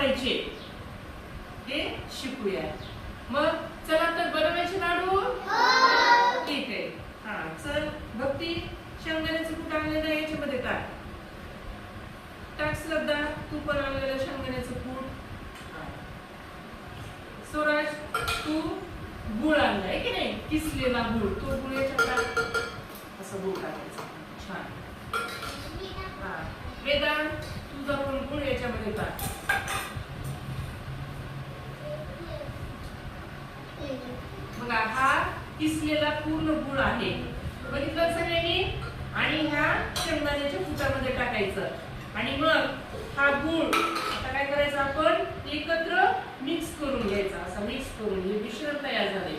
बनवायचे ते शिकूया. मग चला तर बनवायचे लाडू. ठीक आहे. हा चल भक्ती, शेंगदाण्याचं कूट आणलेलं आहे याच्यामध्ये टाक. टाक श्रद्धा, तू पण आणलेलं शेंगदाण्याचं कूट. स्वराज, तू गुळ आणलाय की नाही, किसलेला गुळ, तो गुळ याच्यात टाक. असं गुळ टाकायचा. छान. हा वेदांत, तुझा पण गुळ याच्यामध्ये टाक. बघा हा किसलेला पूर्ण गुळ आहे, बघितलं सगळ्यांनी. आणि ह्या शेंगदाण्याच्या कुटामध्ये टाकायचं. आणि मग हा गुळ आता काय करायचं, आपण एकत्र मिक्स करून घ्यायचा. असं मिक्स करून हे मिश्रण तयार झाले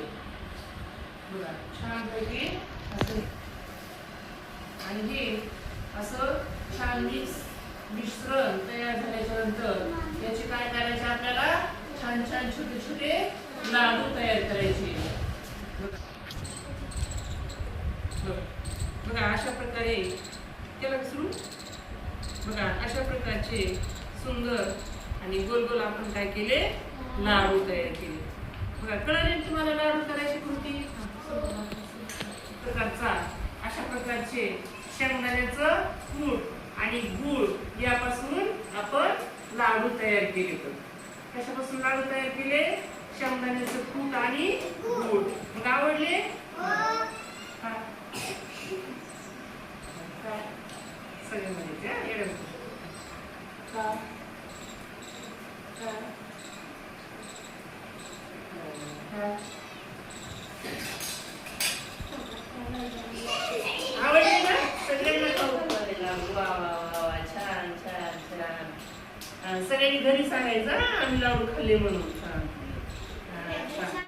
बघा छान पैकी असं. आणि हे असं छान मिश्रण तयार झाल्याच्या नंतर याचे काय करायचे, आपल्याला छान छान छोटे छोटे लाडू तयार करायचे. बघा अशा प्रकारे केलं सुरू. बघा अशा प्रकारचे सुंदर आणि गोल गोल आपण काय केले, लाडू तयार केले. बघा कळले तुम्हाला लाडू करायची कृती प्रकारचा. अशा प्रकारचे शेंगदाण्याचं कूट आणि गूळ यापासून आपण लाडू तयार केले. कशापासून लाडू तयार केले, शेंगदाण्याचं कूट आणि गूळ. मग आवडले? सगळे म्हणायचे आवडले ना सगळ्यांना खाऊ करायला. वा वा वा छान छान छान. सगळ्यांनी घरी सांगायचं आम्ही लाडू खाल्ले म्हणून. छान.